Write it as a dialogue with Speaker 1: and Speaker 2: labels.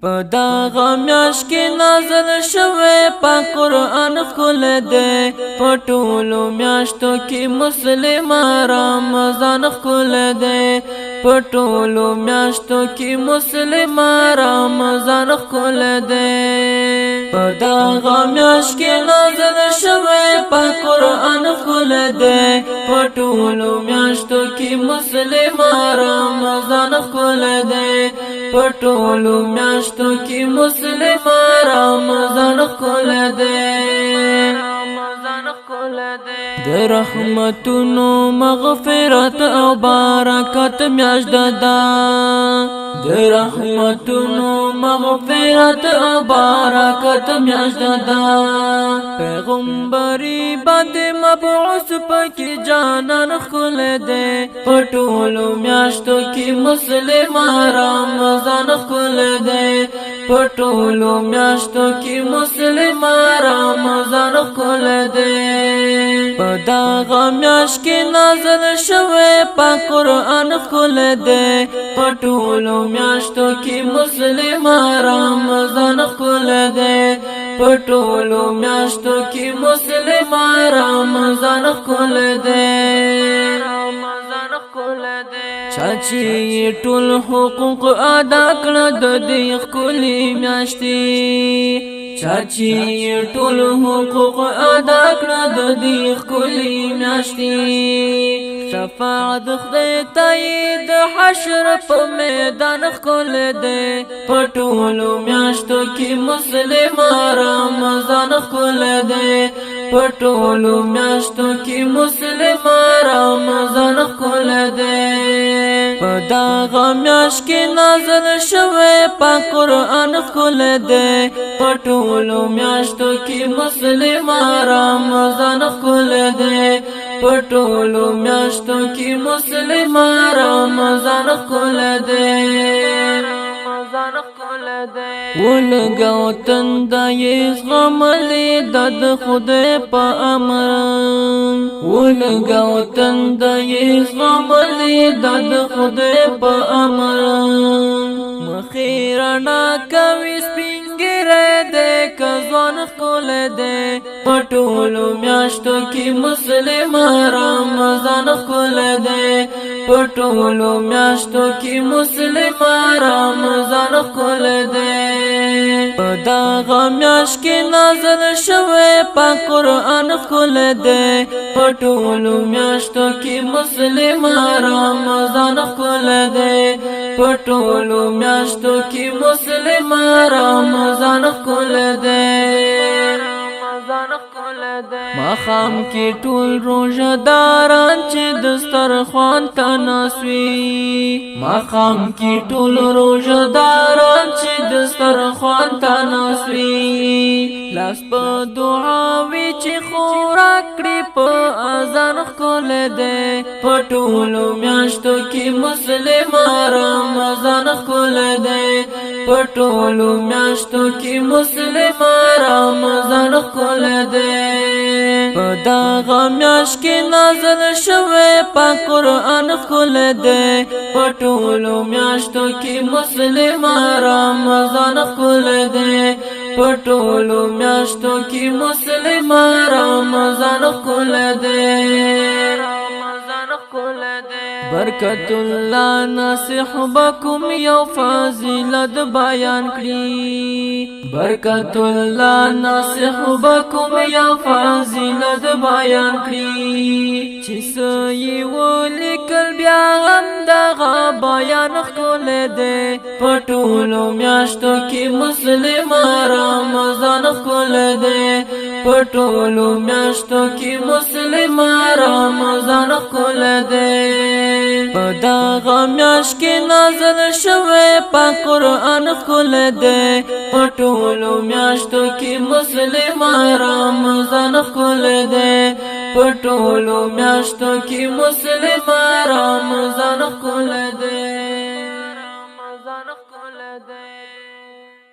Speaker 1: په دغه میاشت کې نازل شوی پاک قرآن ښکلی دی په ټولو میاشتو کې مسلمان رمضان ښکلی دی په ټولو میاشتو کې مسلمان رمضان ښکلی دی په دغه میاشت کې نازل شوی پاک قرآن ښکلی دی په ټولو میاشتو کې مسلمان رمضان ښکلی دی په ټولو میاشتو کې مسلمان رمضان ښکلی دی د رحمتونو مغفرت او برکت میاشت ده د رحمتونو مغفرت او برکت میاشت ده پیغمبري باندې مبعوث پکې جانان ښکلی دی په ټولو میاشتو کې مسلمان رمضان ښکلی دی په ټولو میاشتو کې مسلمان رمضان ښکلی دی په دغه میاشت کې نازل شوی پاک قرآن ښکلی دی په ټولو میاشتو کې مسلمان رمضان ښکلی دی په ټولو میاشتو کې مسلمان رمضان ښکلی دی چا چې ټول حقوق ادا کړه د دې ښکلې میاشتې چا چې ټول حقوق ادا کړه د دې ښکلې میاشتې شفاعت د خدای تایید حشر په میدان ښکلی دی په ټولو میاشتو کې مسلمان رمضان ښکلی دی په ټولو میاشتو کې مسلمان رمضان ښکلی دی په دغه میاشت کې نازل شوی پاک قرآن ښکلی دی په ټولو میاشتو کې مسلمان رمضان ښکلی دی په ټولو میاشتو کې مسلمان رمضان ښکلی دی ولګاو تنده یې زغملې د خدای په امر ولګاو تنده یې زغملې د خدای په امر مخې رڼا کوي سپین ږیری دی که ځوان ښکلی دی په ټولو میاشتو کې مسلمان رمضان ښکلی دی په ټولو میاشتو کې مسلمان رمضان ښکلی دی په دغه میاشت کې نازل شوی پاک قرآن ښکلی دی په ټولو میاشتو کې مسلمان رمضان ښکلی دی په ټولو میاشتو کې مسلمان رمضان ښکلی دی ماښام کې ټول روژه داران چې دسترخوان ته ناست وي ماښام کې ټول روژه داران چې دسترخوان ته ناست وي لاس په دعا وي چې خوراک کړي په اذان ښکلی دی په ټولو میاشتو کې مسلمان رمضان ښکلی دی په ټولو میاشتو کې مسلمان رمضان ښکلی دی په دغه میاشت کې نازل شوی پاک قرآن ښکلی دی په ټولو میاشتو کې مسلمان رمضان ښکلی دی په ټولو میاشتو کې مسلمان رمضان ښکلی دی برکت الله ناصح بکم یو فضیلت بیان کړي برکت الله ناصح بکم یو فضیلت بیان کړي چې سوی ولیکل بیا هم دغه بیان ښکلی دی په ټولو میاشتو کې مسلمان رمضان ښکلی دی په ټولو میاشتو کې مسلمان رمضان ښکلی دی په دغه میاشت کې نازل شوی پاک قرآن ښکلی دی په ټولو میاشتو کې مسلمان رمضان ښکلی دی په ټولو میاشتو کې مسلمان رمضان ښکلی دی